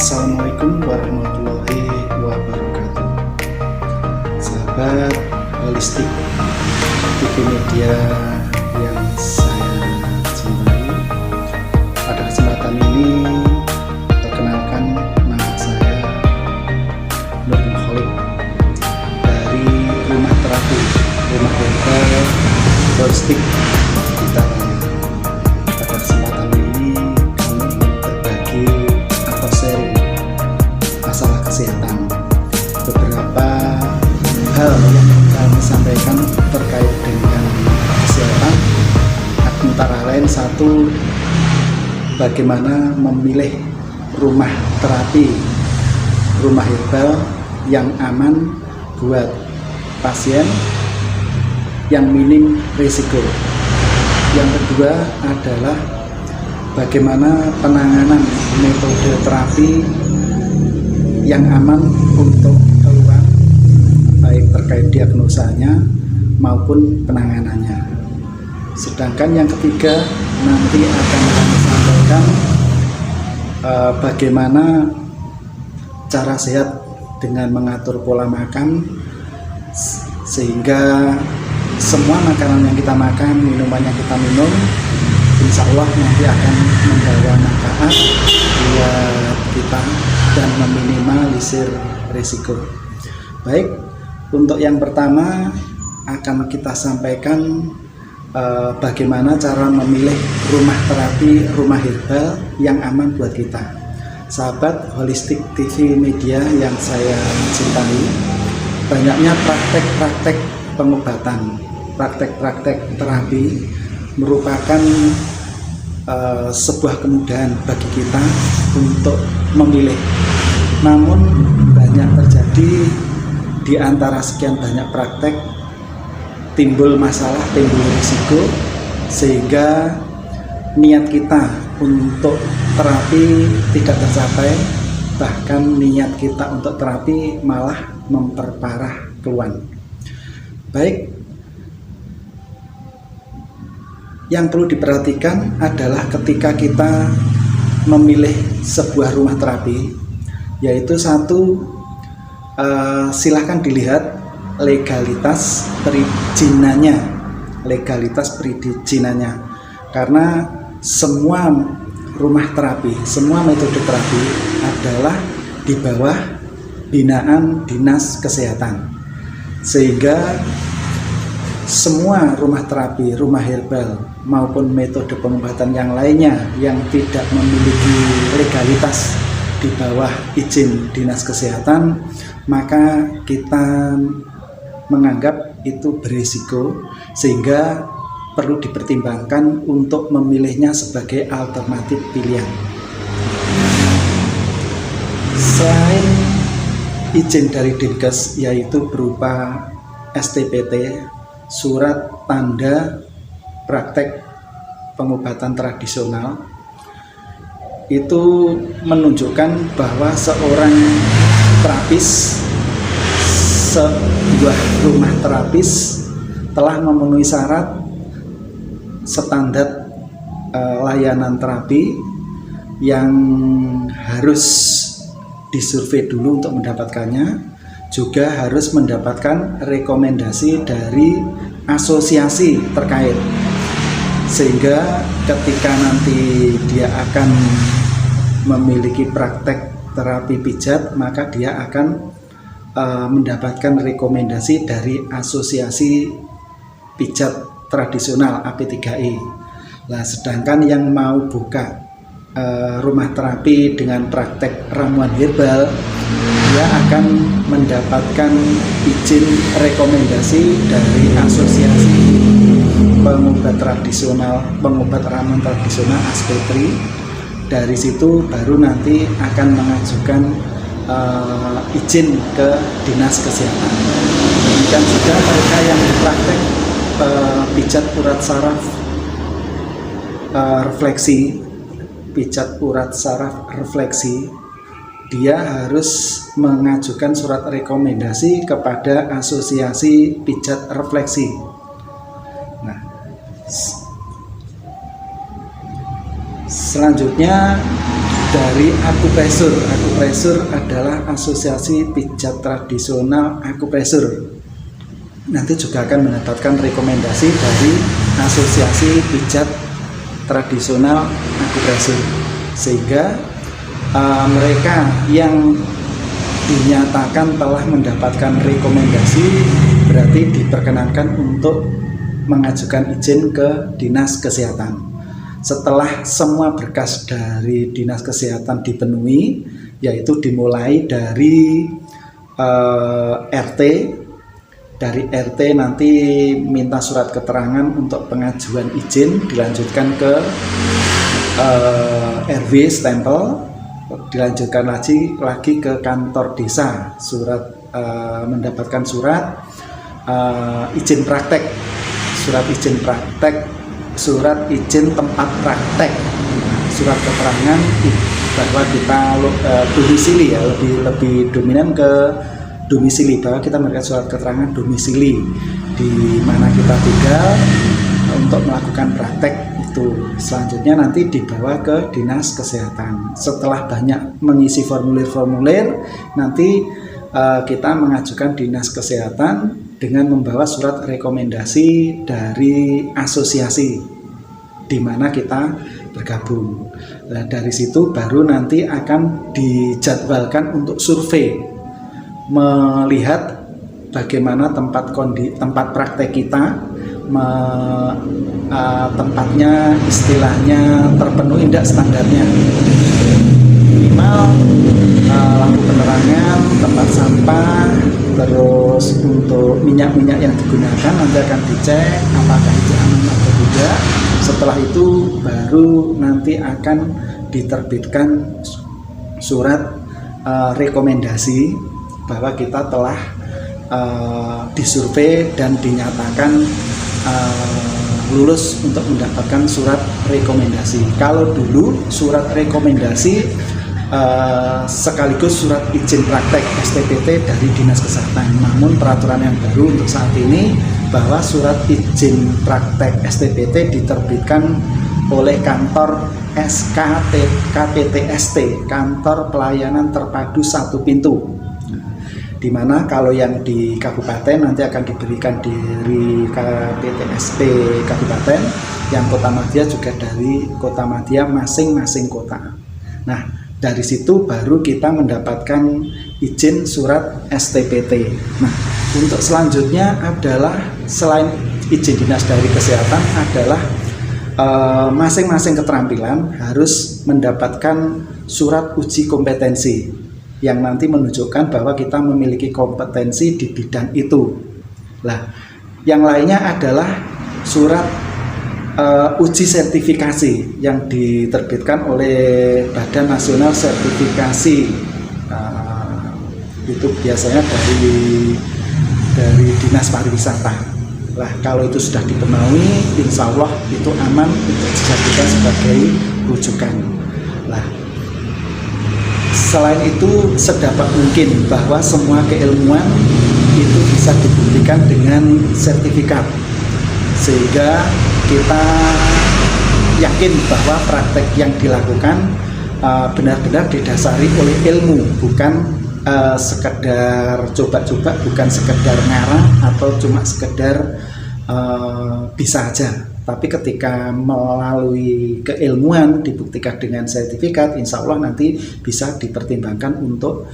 Assalamualaikum warahmatullahi wabarakatuh. Sahabat holistik TV media yang saya cintai, pada kesempatan ini perkenalkan nama saya Nurdin Khalid dari rumah terapi rumah herbal holistik kita. Pada kesempatan ini kami ingin berbagi atau sharing masalah kesehatan, beberapa hal yang kami sampaikan terkait dengan kesehatan, antara lain satu, bagaimana memilih rumah terapi rumah herbal yang aman buat pasien, yang minim risiko. Yang kedua adalah bagaimana penanganan metode terapi yang aman untuk keluhan, baik terkait diagnosanya maupun penanganannya. Sedangkan yang ketiga nanti akan kami sampaikan bagaimana cara sehat dengan mengatur pola makan, sehingga semua makanan yang kita makan, minuman yang kita minum, insya Allah nanti akan membawa manfaat buat kita dan meminimalisir risiko. Baik, untuk yang pertama akan kita sampaikan bagaimana cara memilih rumah terapi rumah herbal yang aman buat kita. Sahabat holistik TV media yang saya cintai, banyaknya praktek-praktek pengobatan, praktek-praktek terapi merupakan sebuah kemudahan bagi kita untuk memilih. Namun banyak terjadi di antara sekian banyak praktek timbul masalah, timbul risiko, sehingga niat kita untuk terapi tidak tercapai, bahkan niat kita untuk terapi malah memperparah keluhan. Baik, yang perlu diperhatikan adalah ketika kita memilih sebuah rumah terapi, yaitu satu, silahkan dilihat legalitas perizinannya, karena semua rumah terapi, semua metode terapi adalah di bawah binaan Dinas Kesehatan, sehingga semua rumah terapi, rumah herbal maupun metode pengobatan yang lainnya yang tidak memiliki legalitas di bawah izin Dinas Kesehatan, maka kita menganggap itu berisiko, sehingga perlu dipertimbangkan untuk memilihnya sebagai alternatif pilihan. Selain izin dari Dinkes, yaitu berupa STPT, surat tanda praktek pengobatan tradisional, itu menunjukkan bahwa seorang terapis, sebuah rumah terapis telah memenuhi syarat standar layanan terapi yang harus disurvei dulu untuk mendapatkannya, juga harus mendapatkan rekomendasi dari asosiasi terkait, sehingga ketika nanti dia akan memiliki praktek terapi pijat, maka dia akan mendapatkan rekomendasi dari asosiasi pijat tradisional AP3I. Nah, sedangkan yang mau buka rumah terapi dengan praktek ramuan herbal, dia akan mendapatkan izin rekomendasi dari asosiasi pengobat tradisional, pengobat ramuan tradisional ASP3. Dari situ baru nanti akan mengajukan izin ke Dinas Kesehatan. Dan juga mereka yang praktek pijat urat saraf refleksi, pijat urat saraf refleksi, dia harus mengajukan surat rekomendasi kepada asosiasi pijat refleksi. Nah, selanjutnya dari akupresur. Akupresur adalah Asosiasi Pijat Tradisional Akupresur. Nanti juga akan mendapatkan rekomendasi dari Asosiasi Pijat Tradisional Akupresur, sehingga mereka yang dinyatakan telah mendapatkan rekomendasi berarti diperkenankan untuk mengajukan izin ke Dinas Kesehatan. Setelah semua berkas dari Dinas Kesehatan dipenuhi, yaitu dimulai dari RT. Dari RT nanti minta surat keterangan untuk pengajuan izin, dilanjutkan ke RW stempel, dilanjutkan lagi ke kantor desa, mendapatkan surat izin praktek, surat izin tempat praktek, surat keterangan bahwa kita domisili, ya lebih dominan ke domisili, bahwa kita memberikan surat keterangan domisili di mana kita tinggal untuk melakukan praktek itu. Selanjutnya nanti dibawa ke Dinas Kesehatan. Setelah banyak mengisi formulir-formulir, nanti kita mengajukan Dinas Kesehatan dengan membawa surat rekomendasi dari asosiasi di mana kita bergabung. Nah, dari situ baru nanti akan dijadwalkan untuk survei, melihat bagaimana tempat praktek kita, tempatnya istilahnya terpenuhi tidak standarnya, minimal lampu penerangan, tempat sampah, terus untuk minyak-minyak yang digunakan nanti akan dicek apakah itu aman atau tidak. Setelah itu baru nanti akan diterbitkan surat rekomendasi bahwa kita telah disurvei dan dinyatakan lulus untuk mendapatkan surat rekomendasi. Kalau dulu surat rekomendasi sekaligus surat izin praktek STPT dari Dinas Kesehatan. Namun peraturan yang baru untuk saat ini bahwa surat izin praktek STPT diterbitkan oleh kantor KPTST, Kantor Pelayanan Terpadu Satu Pintu. Di mana kalau yang di kabupaten nanti akan diberikan dari KPTSP kabupaten, yang Kotamadya juga dari Kotamadya masing-masing kota. Nah, dari situ baru kita mendapatkan izin surat STPT. Nah, untuk selanjutnya adalah selain izin dinas dari kesehatan adalah masing-masing keterampilan harus mendapatkan surat uji kompetensi yang nanti menunjukkan bahwa kita memiliki kompetensi di bidang itu. Nah, yang lainnya adalah surat uji sertifikasi yang diterbitkan oleh Badan Nasional Sertifikasi. Itu biasanya dari Dinas Pariwisata. Lah, kalau itu sudah dipenuhi, insya Allah itu aman untuk dijadikan sebagai rujukan. Lah, selain itu sedapat mungkin bahwa semua keilmuan itu bisa dibuktikan dengan sertifikat, sehingga kita yakin bahwa praktek yang dilakukan benar-benar didasari oleh ilmu, bukan sekedar coba-coba, bukan sekedar ngarang atau cuma sekedar bisa aja. Tapi ketika melalui keilmuan dibuktikan dengan sertifikat, insya Allah nanti bisa dipertimbangkan untuk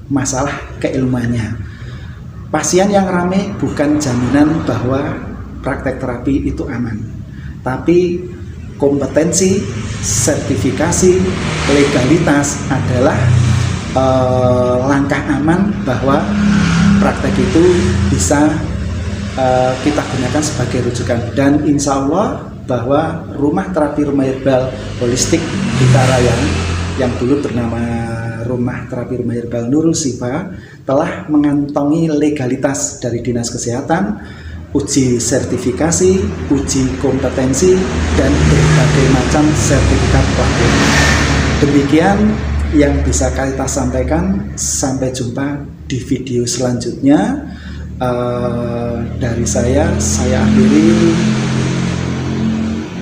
masalah keilmuannya. Pasien yang ramai bukan jaminan bahwa praktek terapi itu aman, tapi kompetensi, sertifikasi, legalitas adalah langkah aman bahwa praktek itu bisa kita gunakan sebagai rujukan. Dan insya Allah bahwa rumah terapi rumah herbal holistik Bitaraya yang dulu bernama Rumah Terapi Rumah Herbal Nurul Sifa telah mengantongi legalitas dari Dinas Kesehatan, uji sertifikasi, uji kompetensi, dan berbagai macam sertifikat pelatihan. Demikian yang bisa kita sampaikan. Sampai jumpa di video selanjutnya. Dari saya akhiri.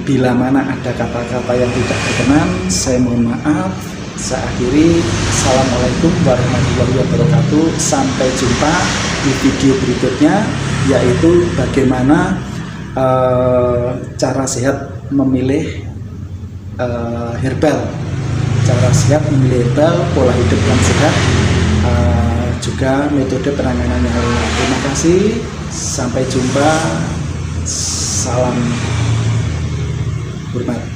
Bila mana ada kata-kata yang tidak berkenan, saya mohon maaf. Saya akhiri. Assalamualaikum warahmatullahi wabarakatuh. Sampai jumpa di video berikutnya, yaitu bagaimana cara sehat memilih herbal. Cara sehat memilih herbal, pola hidup yang sehat, juga metode penanganan yang lainnya. Terima kasih. Sampai jumpa. Salam hormat.